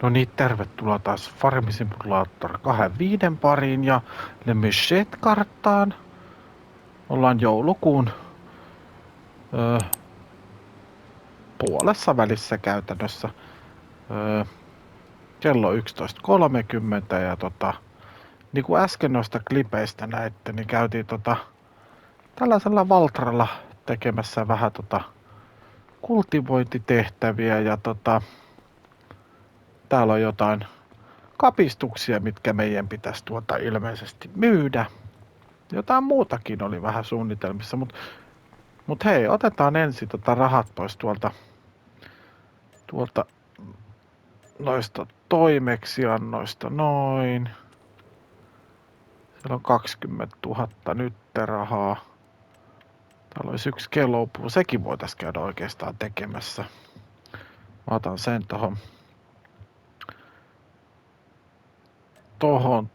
No niin, tervetuloa taas Farming Simulator 25 pariin ja Le Machete-karttaan. Ollaan joulukuun puolessa välissä käytännössä. Kello 11.30 ja niin kuin äsken noista klipeistä näitte, niin käytiin tällaisella Valtralla tekemässä vähän kultivointitehtäviä ja täällä on jotain kapistuksia, mitkä meidän pitäisi ilmeisesti myydä. Jotain muutakin oli vähän suunnitelmissa, mut hei, otetaan ensin rahat pois tuolta noista toimeksiannoista noin. Siellä on 20 000 nyt rahaa. Täällä olisi yksi kellopuu, sekin voitaisiin käydä oikeastaan tekemässä. Mä otan sen tohon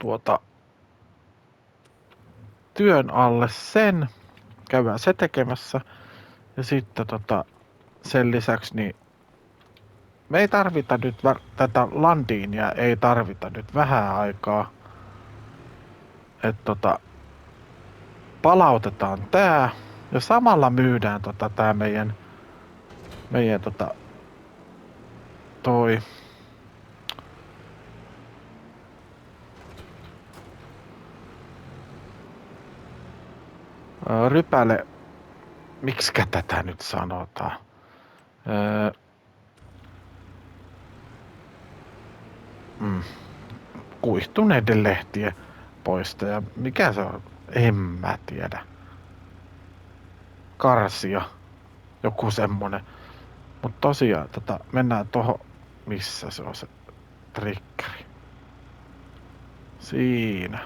työn alle sen. Käydään se tekemässä. Ja sitten sen lisäksi niin me ei tarvita nyt tätä landiinia, ei tarvita nyt vähän aikaa. Että palautetaan tää ja samalla myydään tää meidän toi rypäle, miksikä tätä nyt sanotaan? Kuihtuneiden lehtien poistaja. Mikä se on? En mä tiedä. Karsia. Joku semmonen. Mut tosiaan mennään tohon, missä se on se triggeri. Siinä.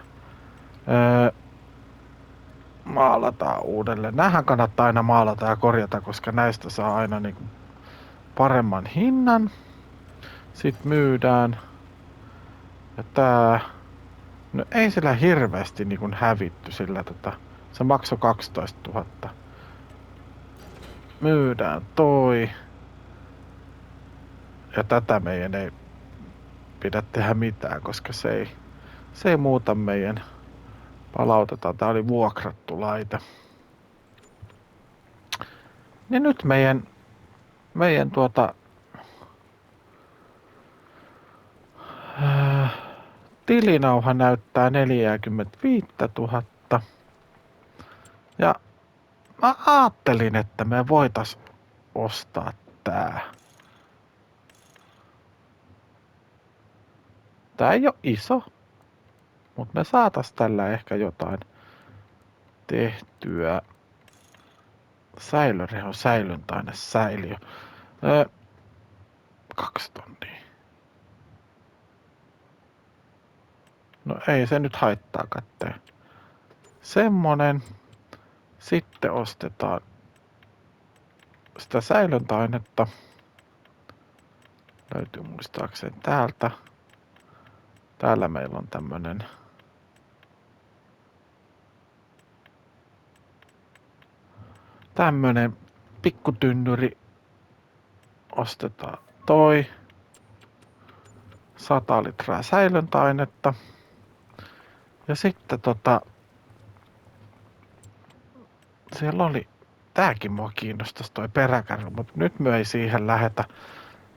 Maalataan uudelleen. Nämähän kannattaa aina maalata ja korjata, koska näistä saa aina niinku paremman hinnan. Sitten myydään. Ja tää... No ei sillä hirveästi niinku hävitty sillä se maksoi 12 000. Myydään toi. Ja tätä meidän ei pidä tehdä mitään, koska se ei muuta meidän. Palautetaan. Tää oli vuokrattu laite. Niin nyt meidän tilinauha näyttää 45 000. Ja mä ajattelin, että me voitais ostaa tää. Tää ei oo iso, mut me saatais tällä ehkä jotain tehtyä. Säilöreho, säilyntäaine, säiliö. 2 tonnia. No ei se nyt haittaa katteen. Semmonen. Sitten ostetaan sitä säilöntäainetta. Löytyy muistaakseni täältä. Täällä meillä on tämmönen pikkutynnyri. Ostetaan toi. 100 litraa säilöntäainetta. Ja sitten siellä oli, tääkin mua kiinnostais toi peräkärry, mutta nyt me ei siihen lähetä,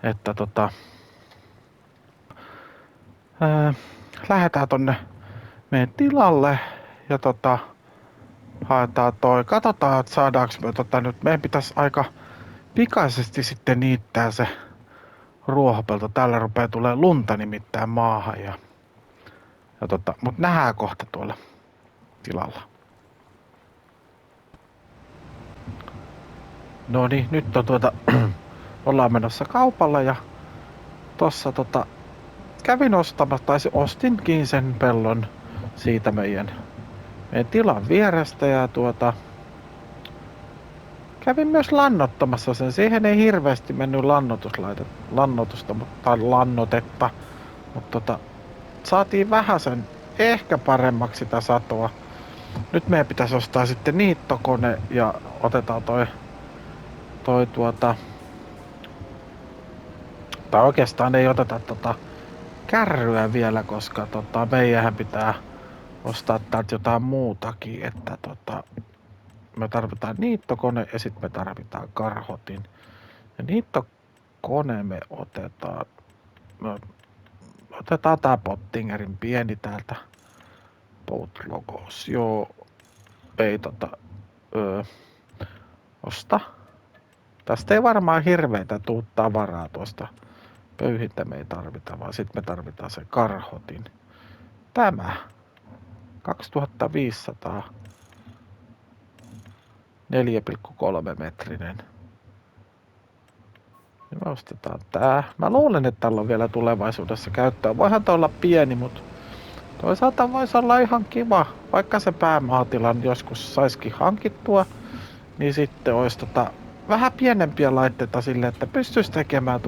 että lähetään tonne meidän tilalle ja haetaan toi, katsotaan, että saadaanko me nyt, meidän pitäisi aika pikaisesti sitten niittää se ruohopelto, täällä rupeaa tulee lunta nimittäin maahan ja mut nähdään kohta tuolla tilalla. No niin, nyt on ollaan menossa kaupalla ja tossa kävin ostamassa, tai ostinkin sen pellon siitä meidän tilan vierestä ja kävin myös lannottamassa sen. Siihen ei hirveästi mennyt lannotusta tai lannotetta, mutta saatiin vähän sen ehkä paremmaksi sitä satoa. Nyt meidän pitäisi ostaa sitten niittokone ja otetaan tai oikeastaan ei oteta kärryä vielä, koska meidän pitää ostaa täältä jotain muutakin, että me tarvitaan niittokone ja sitten me tarvitaan karhotin. Ja niittokone me otetaan tää Pottingerin pieni täältä Boat Logos. Joo, ei osta. Tästä ei varmaan hirveitä tuu tavaraa tuosta. Pöyhintä me ei tarvita, vaan sitten me tarvitaan se karhotin. Tämä 2500 4,3 metrinen. Niin me ostetaan tää. Mä luulen, että tällä on vielä tulevaisuudessa käyttöä. Voihan tää olla pieni, mutta toisaalta voisi olla ihan kiva. Vaikka se päämaatilan joskus saisikin hankittua, niin sitten olisi vähän pienempiä laitteita sille, että pystyisi tekemään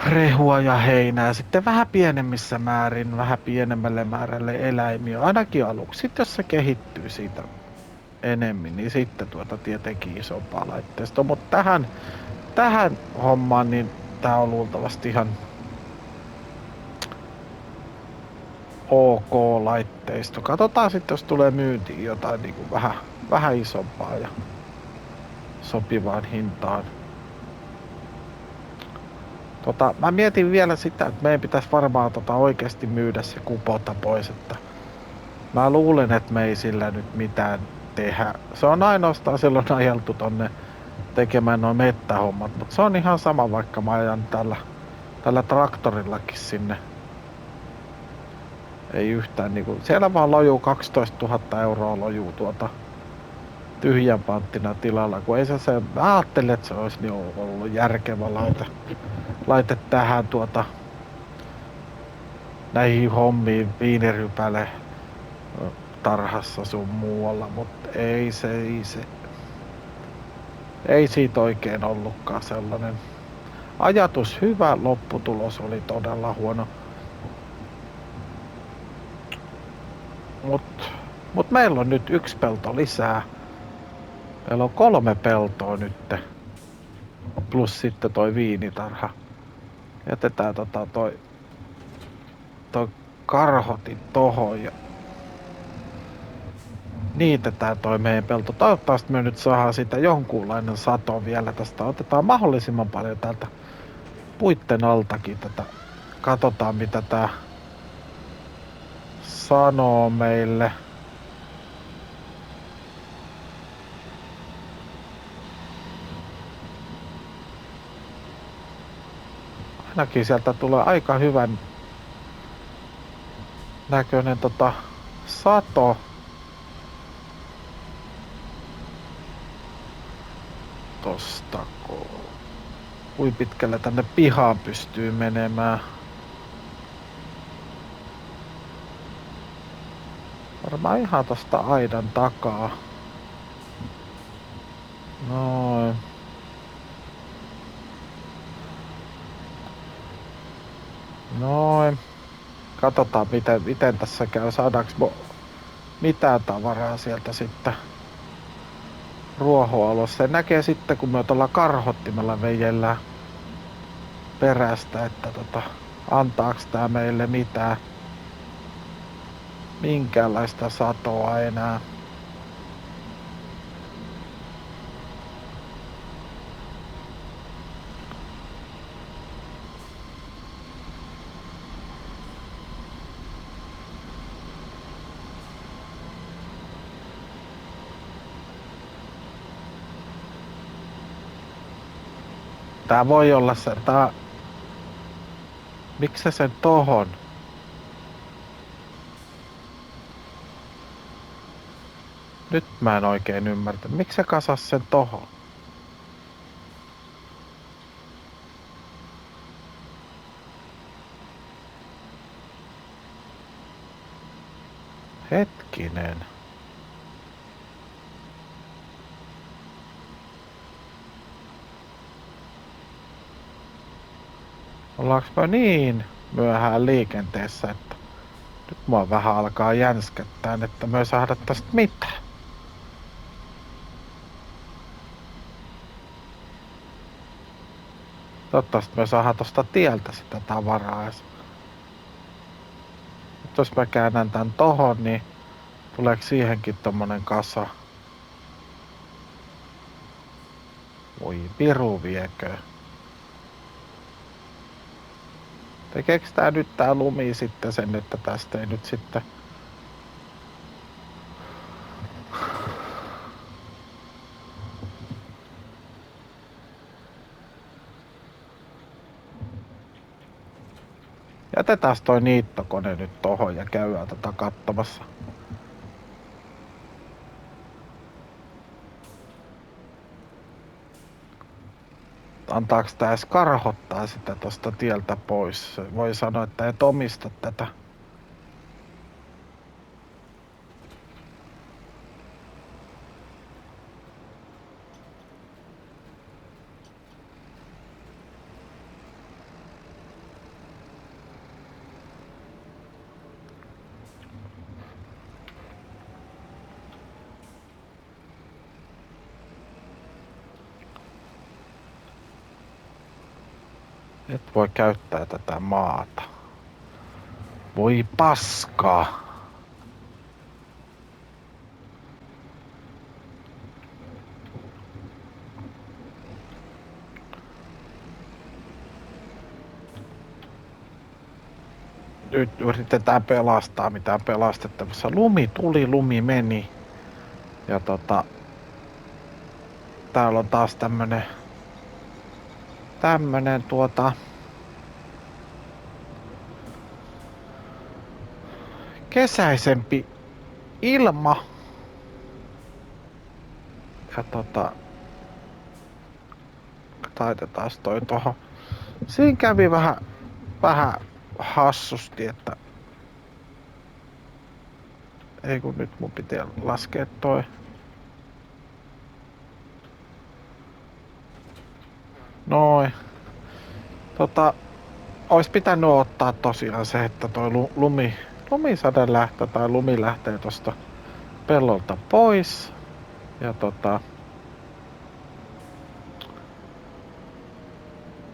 rehua ja heinää sitten vähän pienemmissä määrin, vähän pienemmälle määrälle eläimiä, ainakin aluksi. Sitten jos se kehittyy siitä enemmän, niin sitten tietenkin isompaa laitteistoa. Mutta tähän hommaan, niin tää on luultavasti ihan ok laitteisto. Katsotaan sitten, jos tulee myyntiin jotain niin kuin vähän isompaa ja sopivaan hintaan. Mä mietin vielä sitä, että meidän pitäisi varmaan oikeasti myydä se Kubota pois, että mä luulen, että me ei sillä nyt mitään tehdä. Se on ainoastaan silloin ajeltu tonne tekemään nuo mettähommat, mutta se on ihan sama, vaikka mä ajan tällä traktorillakin sinne. Ei yhtään niinku, siellä vaan lojuu 12 000 euroa lojuu tyhjän panttina tilalla, kun ei se mä ajattelin, että se olisi niin ollut järkevä laite tähän näihin hommiin viinirypäle tarhassa sun muualla, mutta ei siitä oikein ollutkaan sellainen ajatus hyvä, lopputulos oli todella huono. Mut meillä on nyt 1 pelto lisää. Meillä on 3 peltoa nyt. Plus sitten toi viinitarha. Jätetään toi karhotin tohon ja niitetään toi meidän pelto. Toivottavasti me nyt saadaan siitä jonkunlainen sato vielä tästä. Otetaan mahdollisimman paljon täältä puitten altakin tätä. Katsotaan mitä tää sanoo meille. Ainakin sieltä tulee aika hyvän näköinen sato. Tostako. Kuin pitkälle tänne pihaan pystyy menemään. Varmaan ihan tosta aidan takaa. Noin. Noin. Katsotaan miten tässä käy. Saadaanko mitään tavaraa sieltä sitten ruohoalossa. Se näkee sitten kun me tuolla karhottimella veijellään perästä, että antaaks tää meille minkäänlaista satoa enää. Tää voi olla se, miksi se sen tohon? Nyt mä en oikein ymmärtä. Miksi se kasas sen tohon? Hetkinen. Ollaanko me niin myöhään liikenteessä, että nyt mua vähän alkaa jänskättää, että me ei saada tästä mitään. Toivottavasti me saadaan tosta tieltä sitä tavaraa edes. Nyt jos mä käännän tän tohon, niin tuleeko siihenkin tommonen kasa? Voi piru viekö. Tekeekö tää nyt tää lumi sitten sen, että tästä ei nyt sitten... Jätetään toi niittokone nyt tohon ja käydään tätä katsomassa. Antaako tää edes karhottaa sitä tosta tieltä pois? Voi sanoa, että et omista tätä. Et voi käyttää tätä maata. Voi paskaa. Nyt yritetään pelastaa mitään pelastettavassa. Lumi tuli, lumi meni. Ja täällä on taas tämmönen kesäisempi ilma. Ja taitetaan toi tohon. Siinä kävi vähän hassusti, että ei kun nyt mun pitää laskea toi. Noin. Ois pitänyt ottaa tosiaan se, että toi lumisade lähtee tai lumi lähtee tosta pellolta pois. Ja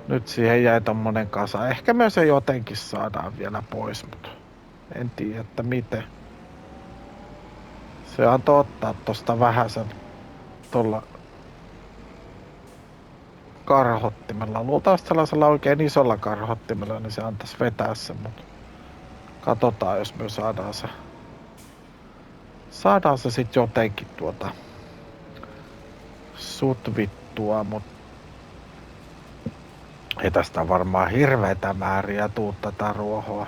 nyt siihen jäi tommonen kasa. Ehkä me se jotenkin saadaan vielä pois, mutta en tiedä, että miten. Se antoi ottaa tosta vähäsen tuolla karhottimella. Luultavasti sellaisella oikein isolla karhottimella, niin se antaisi vetää sen, mutta katsotaan, jos me saadaan se sit jotenkin sutvittua, mut ei tästä varmaan hirveitä määriä tuu tätä ruohoa.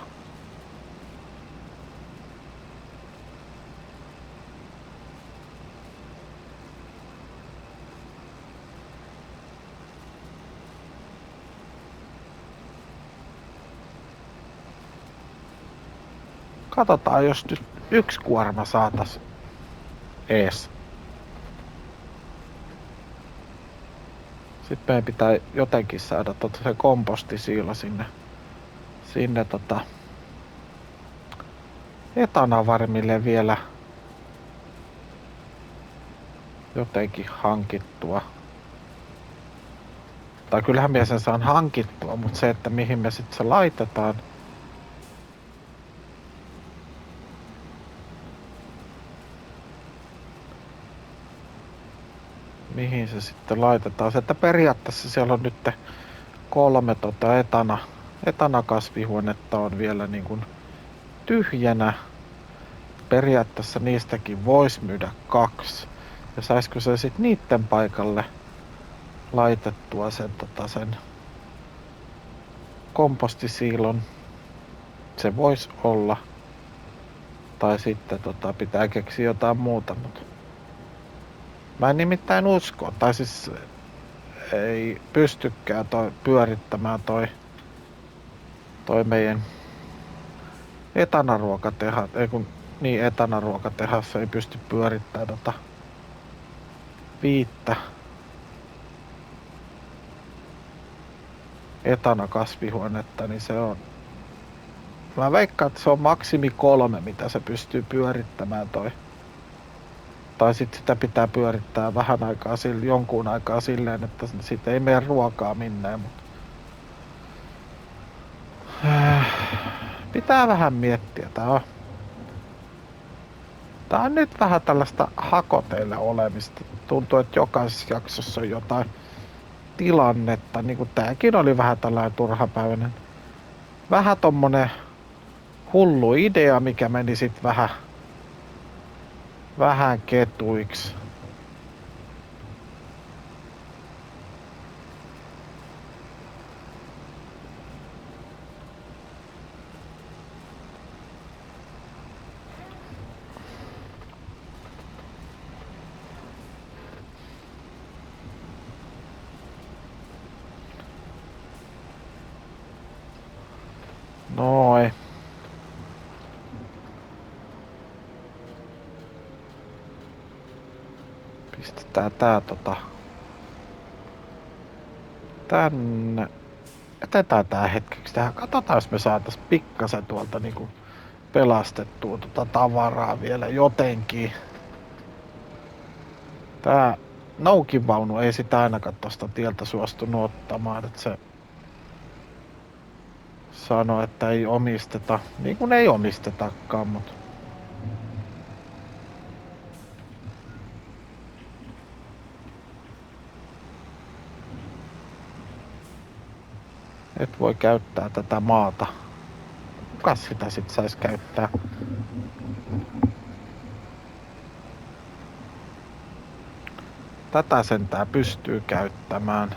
Katsotaan, jos nyt yksi kuorma saatas ees. Sitten meidän pitää jotenkin saada se kompostisiilo sinne etanavarmille vielä jotenkin hankittua. Tai kyllähän me sen saan hankittua, mutta se, että mihin me sitten se laitetaan. Mihin se sitten laitetaan? Se, että periaatteessa siellä on nyt 3 etanakasvihuonetta on vielä niin kuin tyhjänä. Periaatteessa niistäkin voisi myydä 2. Ja saisiko se sitten niitten paikalle laitettua sen kompostisiilon? Se voisi olla. Tai sitten pitää keksiä jotain muuta, mutta mä en nimittäin usko, tai siis ei pystykään pyörittämään toi meidän etanaruokatehas, etanaruokatehas ei pysty pyörittämään 5 etanakasvihuonetta, niin se on, mä veikkaan, että se on maksimi 3, mitä se pystyy pyörittämään toi. Tai sitten sitä pitää pyörittää vähän aikaa jonkun aikaa silleen, että siitä ei mene ruokaa minneen, mutta Pitää vähän miettiä. Tää on nyt vähän tällaista hakoteille olemista. Tuntuu, että jokaisessa jaksossa on jotain tilannetta. Niin kuin tääkin oli vähän tällainen turhapäiväinen. Vähän tommonen hullu idea, mikä meni sit vähän ketuiksi. Noin. Pistetään tää tänne. Jätetään tää hetkeksi tähän. Katsotaan, jos me saatais pikkasen tuolta niinku pelastettua tavaraa vielä jotenkin. Tää Noukin-vaunu ei sitä ainakaan tosta tieltä suostunut ottamaan, että se sanoi, että ei omisteta. Niin kuin ei omistetakaan, mutta et voi käyttää tätä maata. Kukas sitä sit sais käyttää? Tätä sentään pystyy käyttämään.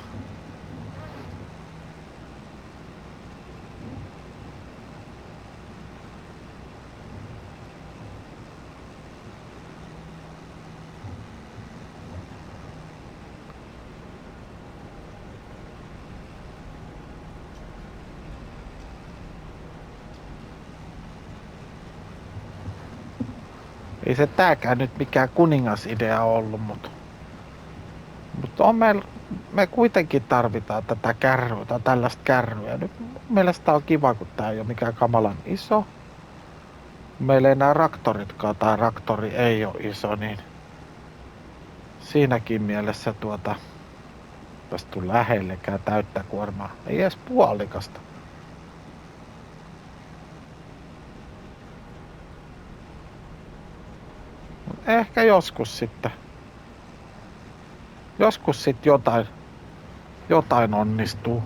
Ei se tääkään nyt mikään kuningasidea ollut, mutta on me kuitenkin tarvitaan tätä kärryä tai tällaista kärryä. Nyt mielestä on kiva, kun tää ei ole mikään kamalan iso. Meillä ei nää raktoritkaan tai raktori ei ole iso, niin siinäkin mielessä tästä tuu lähellekään täyttä kuormaa. Ei edes puolikasta. Ehkä joskus sitten. Joskus sitten jotain onnistuu.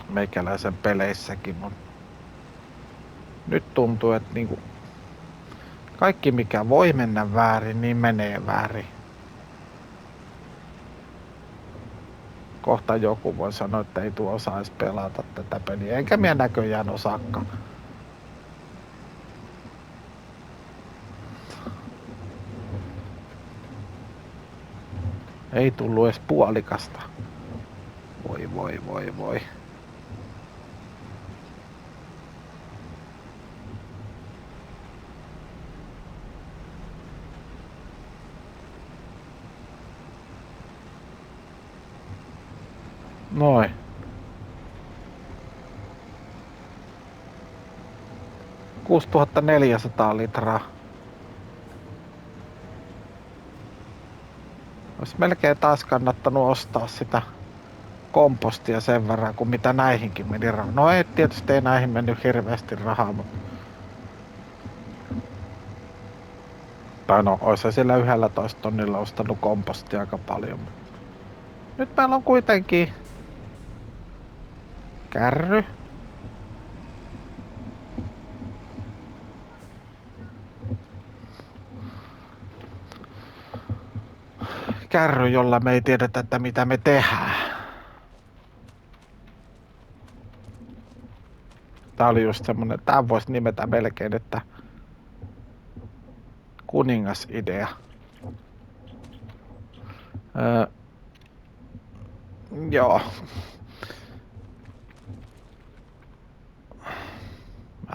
Meikäläisen peleissäkin, mutta nyt tuntuu, että niinku kaikki mikä voi mennä väärin, niin menee väärin. Kohta joku voi sanoa, että ei tuo osaisi pelata tätä peliä, enkä minä näköjään osaakaan. Ei tullut edes puolikasta. Voi. Noin. $6,400. Olisi melkein taas kannattanut ostaa sitä kompostia sen verran, kuin mitä näihinkin meni rahaa. No ei tietysti ei näihin mennyt hirveästi rahaa, mutta tai no, olisi sillä 11 tonnilla ostanut kompostia aika paljon. Nyt meillä on kuitenkin kärry. Kärry, jolla me ei tiedetä, että mitä me tehdään. Tää oli just semmonen, tää voisi nimetä melkein, että kuningasidea. Joo.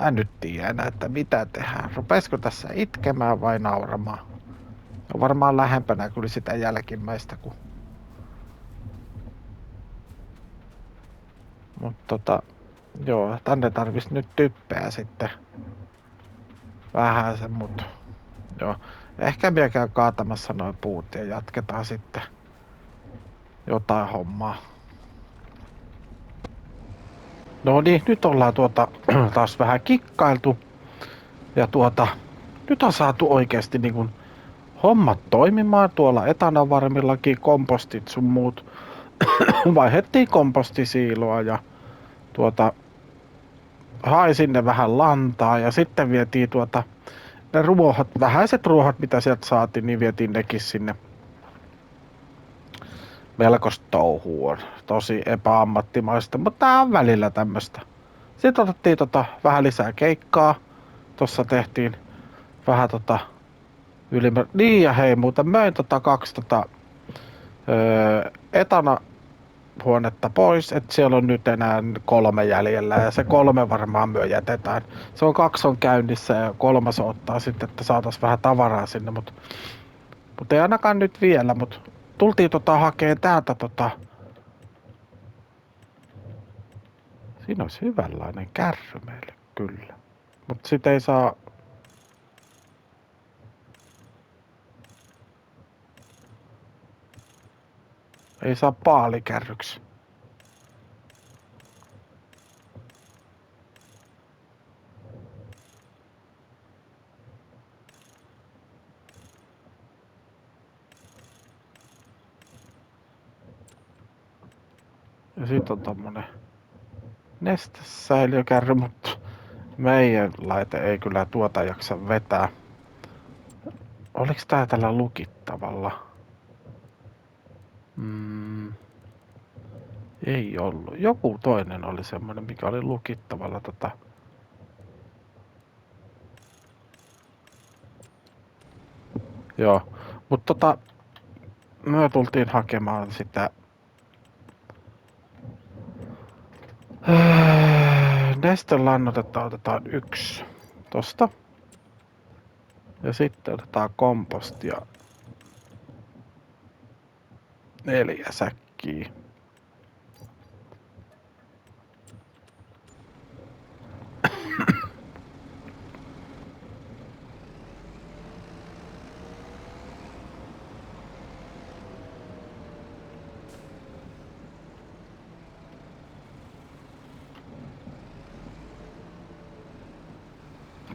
Mä en nyt tiedä enää, että mitä tehdään. Rupeisiko tässä itkemään vai nauramaan? On varmaan lähempänä kyllä sitä jälkimmäistä kuin... Mutta joo, tänne tarvis nyt typpeä sitten. Vähän se, mut joo. Ehkä minä käyn kaatamassa noin puut ja jatketaan sitten jotain hommaa. No niin, nyt ollaan taas vähän kikkailtu. Ja nyt on saatu oikeasti niin kun hommat toimimaan tuolla etanavarmillakin, kompostit sun muut. Vaihdettiin kompostisiiloa ja tuota, hain sinne vähän lantaa ja sitten vietiin ne ruohot, vähäiset ruohot mitä sieltä saatiin, niin vietiin nekin sinne. Melkoista touhua, tosi epäammattimaista, mutta tää on välillä tämmöstä. Sitten otettiin vähän lisää keikkaa. Tossa tehtiin vähän niin ja hei, muuten möin kaksi etana huonetta pois, että siellä on nyt enää 3 jäljellä ja se 3 varmaan myö jätetään. Se on 2 on käynnissä ja 3 ottaa sitten, että saatais vähän tavaraa sinne, mutta ei ainakaan nyt vielä, mutta tultiin hakeen täältä siinä olisi hyvänlainen kärry meille kyllä, mutta sit ei saa. Ei saa paalikärryksi. Ja sit on tommonen nestesäiliökärry, mutta meidän laite ei kyllä jaksa vetää. Oliks tää tällä lukittavalla? Ei ollut. Joku toinen oli semmonen, mikä oli lukittavalla Joo, mutta me tultiin hakemaan sitä nestelannoitetta otetaan 1 tosta. Ja sitten otetaan kompostia 4 säkkiä.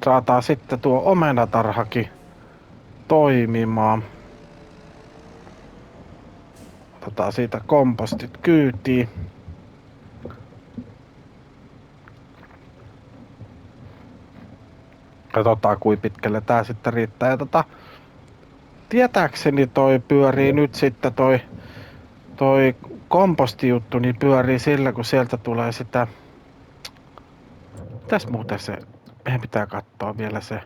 Saataan sitten tuo omenatarhakin toimimaan. Otetaan siitä kompostit kyytiin. Katsotaan kuin pitkälle tää sitten riittää. Ja tietääkseni toi pyörii nyt sitten toi kompostijuttu niin pyörii sillä kun sieltä tulee sitä. Mitäs muuten se? Meidän pitää katsoa vielä se.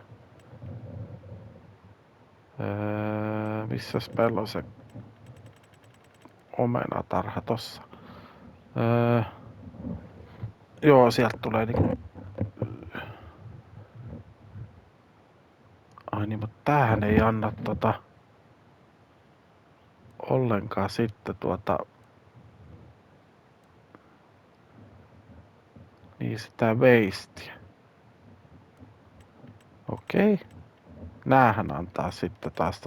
Missäs meillä on se omenatarha tossa? Joo, sieltä tulee niinku. Ai niin, mutta tämähän ei anna ollenkaan sitten niin sitä veistiä. Okei. Näähän antaa sitten taas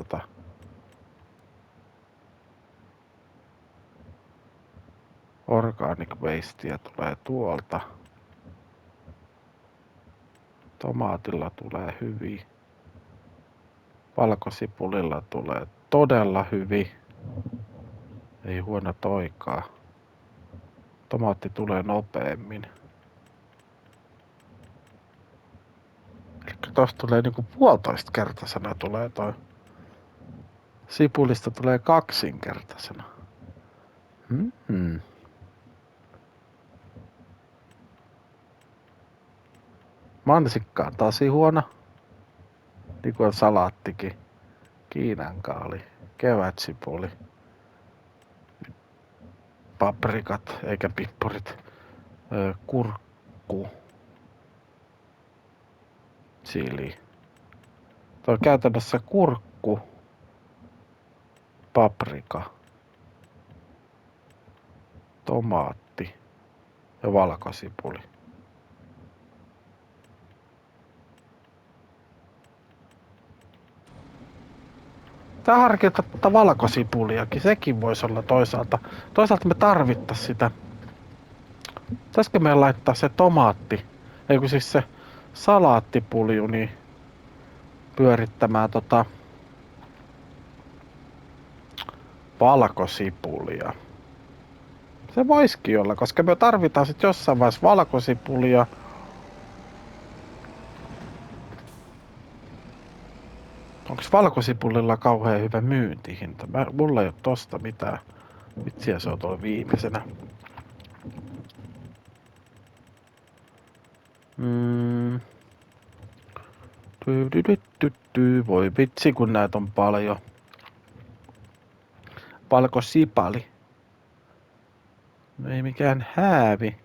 organic wastea tulee tuolta. Tomaatilla tulee hyvin. Valkosipulilla tulee todella hyvin. Ei huono toikaa. Tomaatti tulee nopeammin. Elikkä tosta tulee niinku 1,5-kertaisena tulee toi. Sipulista tulee 2-kertaisena. Mansikka on tosi huono. Niin kuin salaattikin. Kiinankaali. Kevätsipuli. Paprikat eikä pippurit. Kurkku. Chili. Tuo on käytännössä kurkku. Paprika. Tomaatti. Ja valkosipuli. Tää harkita valkosipuliakin, sekin voisi olla toisaalta. Toisaalta me tarvittais sitä Pitäisikö meidän laittaa se tomaatti, ei kun siis se salaattipulju, niin pyörittämään valkosipulia. Se voisikin olla, koska me tarvitaan sit jossain vaiheessa valkosipulia. Onks valkosipulilla kauhean hyvä myyntihinta? Mulla ei oo tosta mitään. Vitsiä, se on tuo viimeisenä. Voi vitsi, kun näitä on paljon. Valkosipali. Ei mikään häävi.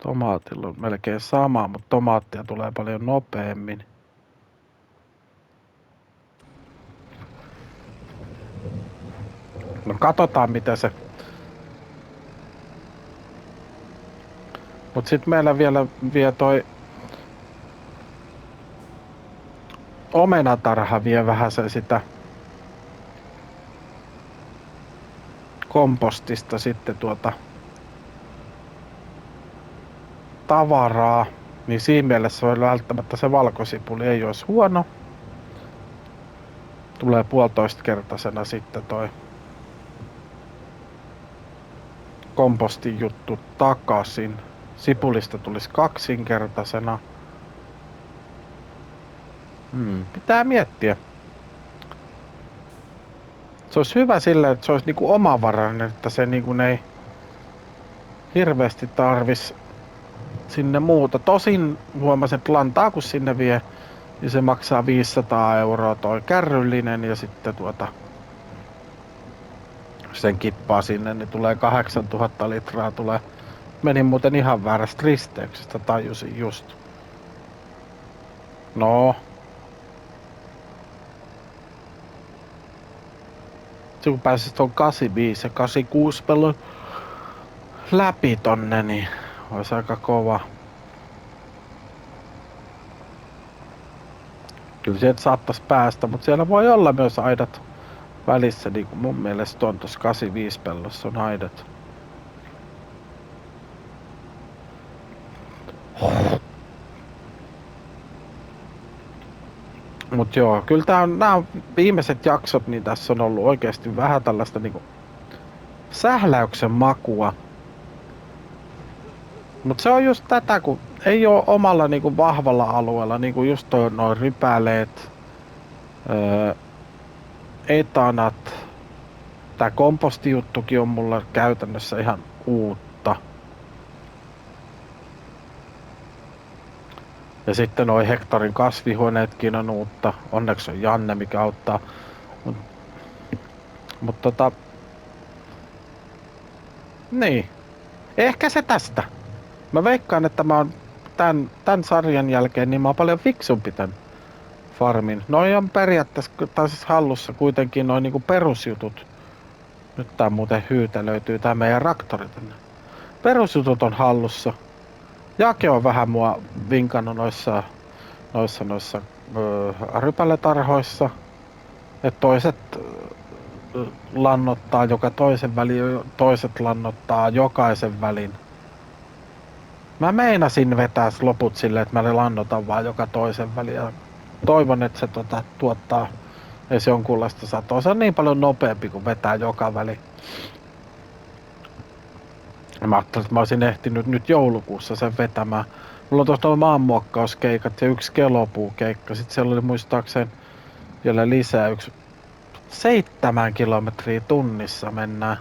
Tomaatilla on melkein sama, mutta tomaattia tulee paljon nopeammin. No katsotaan mitä se. Mut sit meillä vielä vie toi omenatarha vie vähän sitä kompostista sitten tavaraa. Niin siinä mielessä on välttämättä se valkosipuli ei olisi huono. Tulee 1,5-kertaisena sitten toi kompostin juttu takaisin. Sipulista tulisi 2-kertaisena. Pitää miettiä. Se olisi hyvä sillä, että se olisi niinku omavarainen, että se niinku ei hirveästi tarvis sinne muuta. Tosin huomasin, että lantaa kun sinne vie, niin se maksaa 500 € toi kärryllinen ja sitten sen kippaa sinne, niin tulee 8000 litraa. Menin muuten ihan väärästä risteyksestä, tajusin just. No. Kun pääsis ton 85 ja 86 pellon läpi tonne, niin olisi aika kova. Kyllä sieltä saattais päästä, mutta siellä voi olla myös aidat välissä, niin kuin mun mielestä on tossa 85 pellossa on aidat. Mut joo, kyllä nämä on viimeiset jaksot, niin tässä on ollut oikeasti vähän tällaista niinku sähläyksen makua. Mut se on just tätä, kun ei oo omalla niinku vahvalla alueella, niinku just noin rypäleet, etanat. Tää kompostijuttukin on mulla käytännössä ihan uutta. Ja sitten noi hektarin kasvihuoneetkin on uutta. Onneksi on Janne, mikä auttaa. Mut niin. Ehkä se tästä. Mä veikkaan, että mä oon tän sarjan jälkeen, niin mä oon paljon fiksumpi tän farmin. Noi on periaatteessa, tai siis hallussa kuitenkin noin niinku perusjutut. Nyt tää muuten hyytelöityy tää meidän raktori tänne. Perusjutut on hallussa. Jake on vähän mua vinkannut noissa rypäletarhoissa. Että toiset lannottaa joka toisen välin, toiset lannottaa jokaisen välin. Mä meinasin vetää loput silleen, että mä lannotan vaan joka toisen välin. Ja toivon, että se tuottaa edes jonkunlaista satoa. Se on niin paljon nopeampi kuin vetää joka väli. Mä ajattelin, että mä olisin ehtinyt nyt joulukuussa sen vetämään. Mulla on tuossa maanmuokkauskeikat ja 1 kelopuukeikka. Sitten siellä oli muistaakseni vielä lisää 7 kilometriä tunnissa mennään.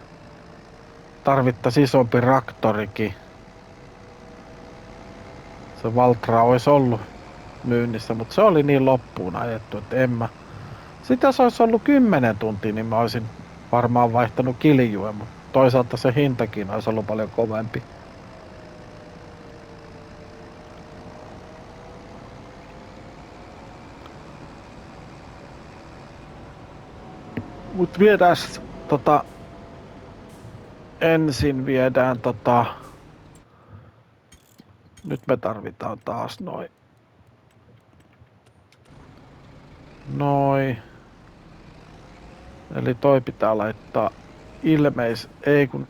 Tarvittaisiin isompi traktorikin. Se Valtra olisi ollut myynnissä, mutta se oli niin loppuun ajettu, että en mä. Sitten jos olisi ollut 10 tuntia, niin mä olisin varmaan vaihtanut kiljuen, mutta toisaalta se hintakin olisi ollut paljon kovempi. Mut viedään ensin viedään nyt me tarvitaan taas noin. Eli toi pitää laittaa ei kun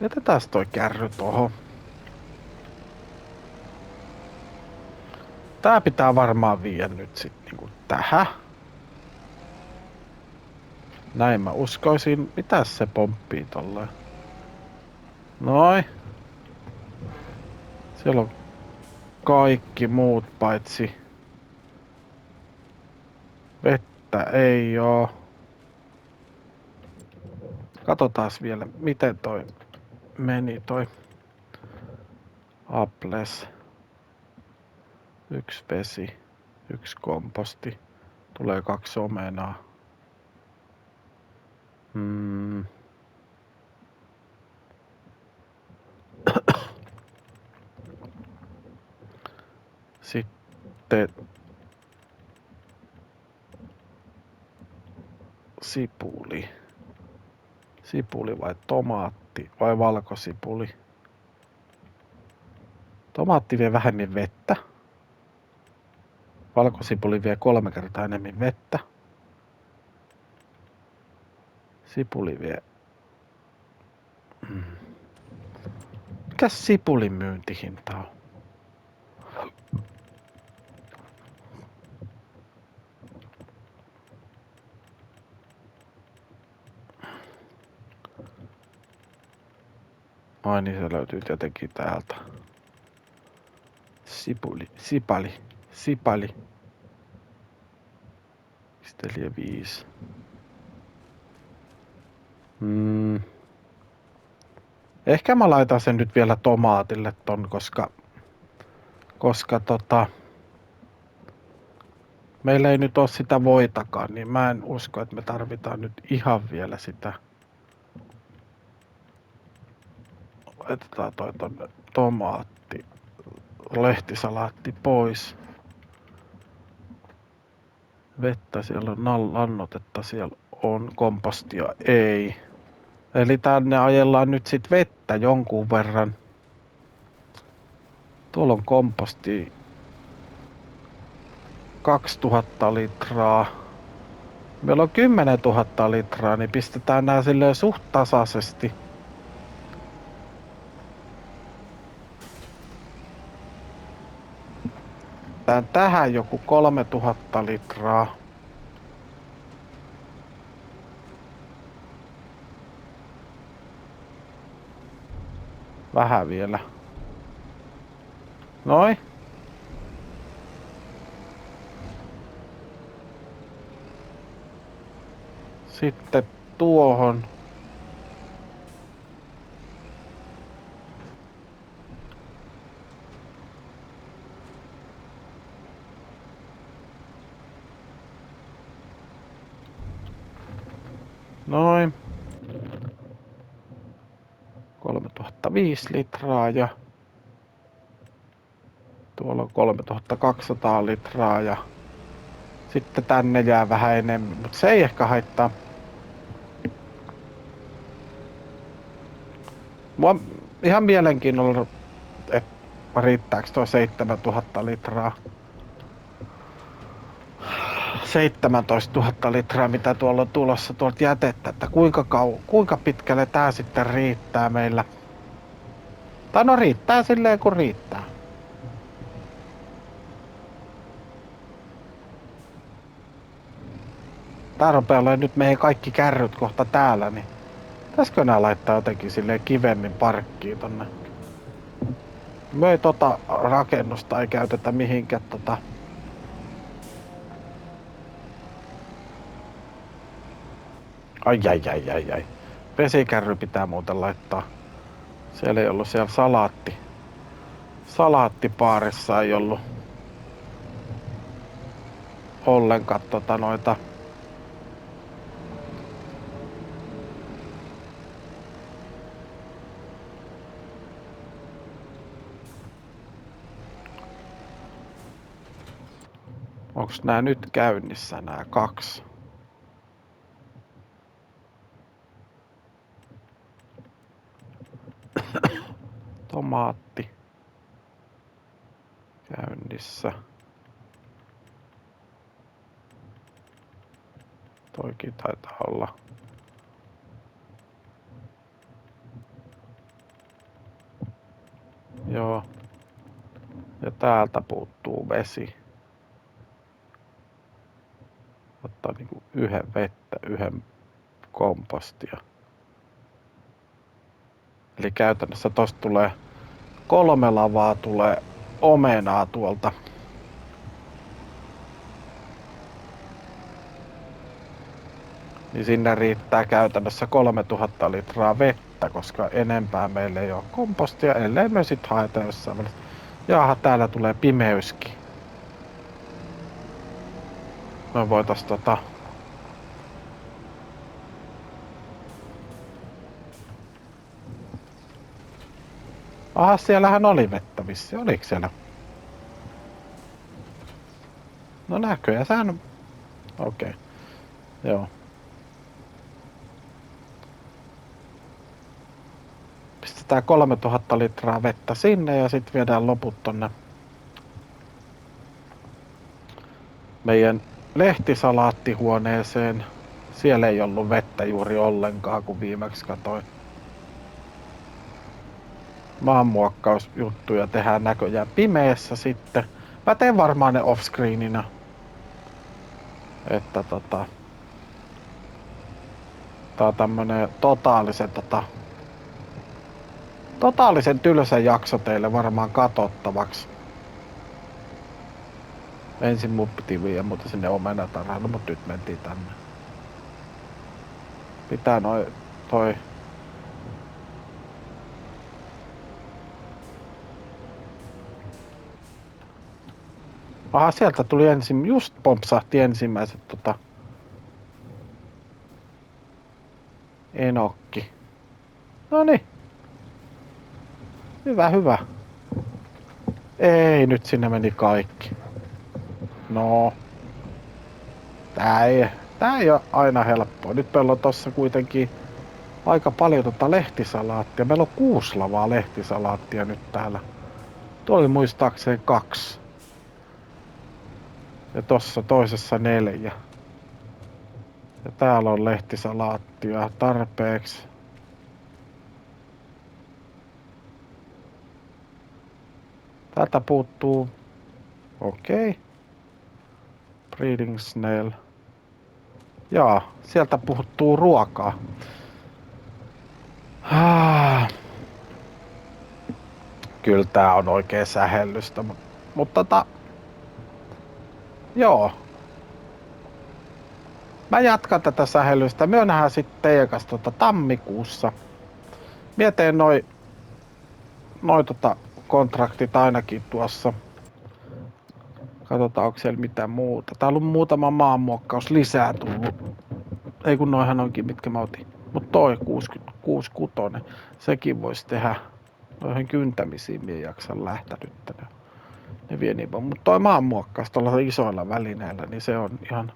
Jätetään toi kärry tohon. Tää pitää varmaan viedä nyt sit niinku tähän. Näin mä uskoisin. Mitäs se pomppii tolleen? Noin. Siellä on kaikki muut paitsi vettä ei oo. Katsotaas vielä, miten toi meni toi Apples. 1 vesi, 1 komposti. Tulee 2 omenaa. Sitten sipuli. Sipuli vai tomaatti vai valkosipuli? Tomaatti vie vähemmän vettä. Valkosipuli vie 3 kertaa enemmän vettä. Sipuli vie... Mikäs sipulin myyntihinta on? Ai niin, se löytyy tietenkin täältä. Sipali. 5. Ehkä mä laitan sen nyt vielä tomaatille ton, koska meillä ei nyt ole sitä voitakaan, niin mä en usko, että me tarvitaan nyt ihan vielä sitä. Laitetaan toi tonne tomaatti, lehtisalaatti pois. Vettä siellä on, lannotetta siellä on, kompostia ei. Eli tänne ajellaan nyt sit vettä jonkun verran. Tuolla on komposti 2000 litraa. Meillä on 10 000 litraa, niin pistetään nää silleen suht tasaisesti. Tähän joku 3000 litraa. Vähän vielä. Noin. Sitten tuohon. Noin. 3005 litraa ja tuolla on 3200 litraa ja sitten tänne jää vähän enemmän, mutta se ei ehkä haittaa. Mua ihan mielenkiinnolla, että riittääkö tuo 7000 litraa. 17 000 litraa, mitä tuolla on tulossa tuolta jätettä, että kuinka pitkälle tää sitten riittää meillä. Tai no riittää silleen kun riittää. Tää rupeaa olemaan nyt meidän kaikki kärryt kohta täällä, niin pitäisikö nää laittaa jotenkin silleen kivemmin parkkiin tonne. Me ei rakennusta ei käytetä mihinkään Ai. Vesikärry pitää muuten laittaa. Siellä ei ollut siellä salaattipaarissa ei ollut ollenkaan noita. Onks nää nyt käynnissä nää 2? Tomaatti käynnissä. Toikin taitaa olla. Joo. Ja täältä puuttuu vesi. Ottaa niinku yhden vettä, yhden kompostia. Eli käytännössä tosta tulee 3 lavaa tulee omenaa tuolta. Niin sinne riittää käytännössä 3000 litraa vettä, koska enempää meillä ei ole kompostia, ellei me sit haeta jossain välissä. Jaha, täällä tulee pimeyskin. Me voitais Aha, siellähän oli vettä vissi. Oliko siellä? No näköjään, sehän on... Okei. Joo. Pistetään 3000 litraa vettä sinne ja sitten viedään loput tonne meidän lehtisalaattihuoneeseen. Siellä ei ollut vettä juuri ollenkaan, kun viimeksi katsoin. Maanmuokkausjuttuja tehdään näköjään pimeässä sitten. Mä teen varmaan ne offscreenina. Että tää on tämmönen totaalisen tylsä jakso teille varmaan katsottavaksi. Ensin Muppitiviin ja muuta sinne omenatarhaan, no mut nyt mentiin tänne. Pitää toi... Aha, sieltä tuli just pompsahti ensimmäiset enokki. Noniin. Hyvä. Ei, nyt sinne meni kaikki. No. Tää ei ole aina helppoa. Nyt meillä on tossa kuitenkin aika paljon lehtisalaattia. Meillä on 6 lavaa lehtisalaattia nyt täällä. Tuo oli muistaakseni 2. Ja tossa toisessa 4. Ja täällä on lehtisalaattia tarpeeksi. Täältä puuttuu... Okei. Breeding snail. Jaa, sieltä puuttuu ruokaa. Kyllä tää on oikein sähellystä, mutta joo. Mä jatkan tätä sähellystä. Me nähdään sitten teidän kanssa tammikuussa. Mietin noi kontraktit ainakin tuossa. Katsotaan, onko siellä mitään muuta. Täällä on muutama maanmuokkaus lisää tullut. Ei kun noihan onkin, mitkä mä otin. Mut toi 66, sekin voisi tehdä. Noihin kyntämisiin minä jaksan lähteä nyt. Ne vie niin paljon. Mut toi maanmuokkaus tuolla isoilla välineillä, niin se on ihan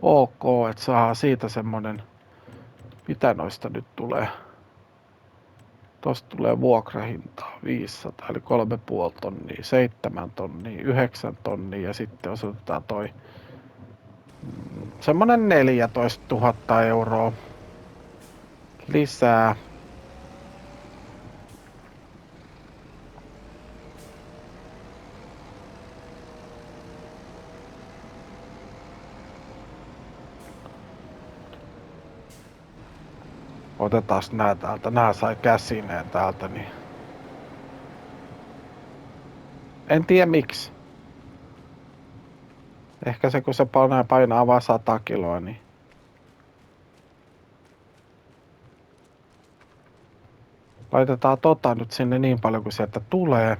ok, että saa siitä semmonen... Mitä noista nyt tulee? Tosta tulee vuokrahintaa 500, eli 3,5 tonnia, 7 tonnia, 9 tonnia ja sitten osoitetaan toi semmonen 14 000 euroa lisää. Otetaan nää täältä. Nää sai käsineen täältä, niin... En tiedä miksi. Ehkä se kun se painaa vaan 100 kiloa, niin... Laitetaan nyt sinne niin paljon kuin sieltä tulee.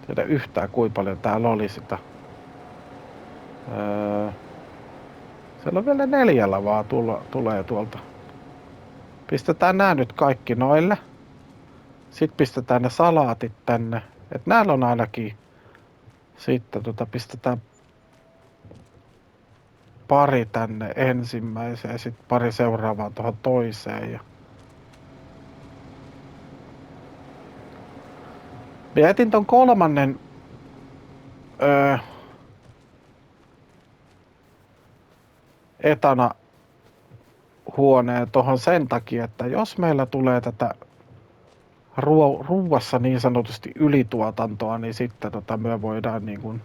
Tiedä yhtään kuinka paljon täällä oli sitä. Siellä on vielä 4 vaan tulee tuolta. Pistetään nää nyt kaikki noille. Sitten pistetään ne salaatit tänne. Et näillä on ainakin. Sitten pistetään pari tänne ensimmäiseen ja sitten pari seuraavaa tuohon toiseen. Ja... Mietin ton 3. etana huoneen tuohon sen takia, että jos meillä tulee tätä ruuassa niin sanotusti ylituotantoa, niin sitten me voidaan niin kuin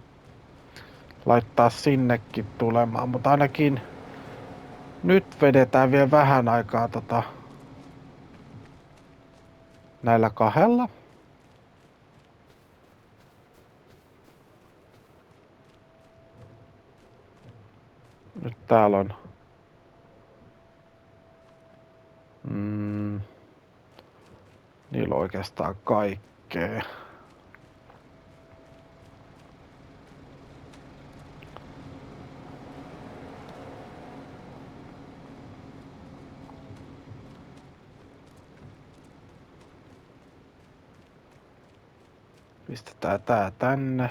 laittaa sinnekin tulemaan, mutta ainakin nyt vedetään vielä vähän aikaa näillä kahdella. Nyt täällä on niillä on oikeastaan kaikkea. Pistetään tää tänne.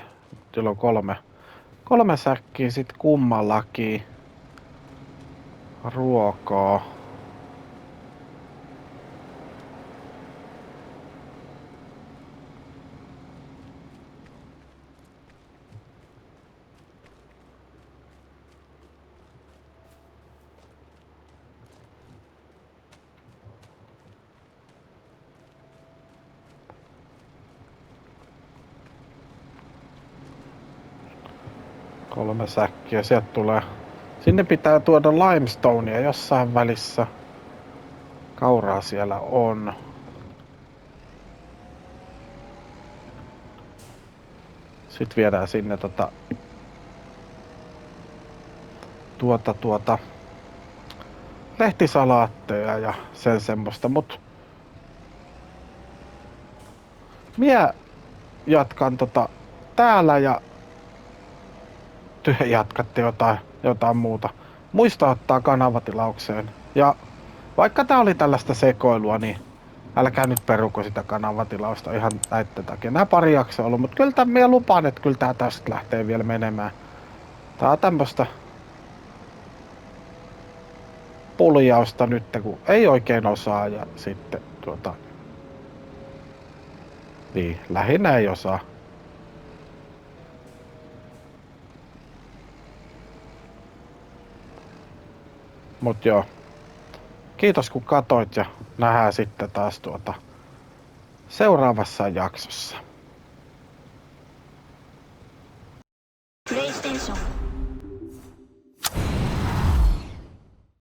Siellä on kolme säkkiä sit kummallakin ruokaa. Kolme säkkiä, sieltä tulee. Sinne pitää tuoda limestonea jossain välissä. Kauraa siellä on. Sitten viedään sinne lehtisalaatteja ja sen semmoista, mut mie jatkan täällä ja työ jatkatte jotain muuta. Muista ottaa kanavatilaukseen. Ja vaikka tää oli tällaista sekoilua, niin älkää nyt peruko sitä kanavatilausta ihan näitten takia. Nää pari jaksoa ollut, mutta kyllä minä lupaan, että kyllä tää tästä lähtee vielä menemään. Tää on tämmöstä puljausta nyt, kun ei oikein osaa ja sitten niin, lähinnä ei osaa. Mut joo. Kiitos kun katoit ja nähdään sitten taas seuraavassa jaksossa. PlayStation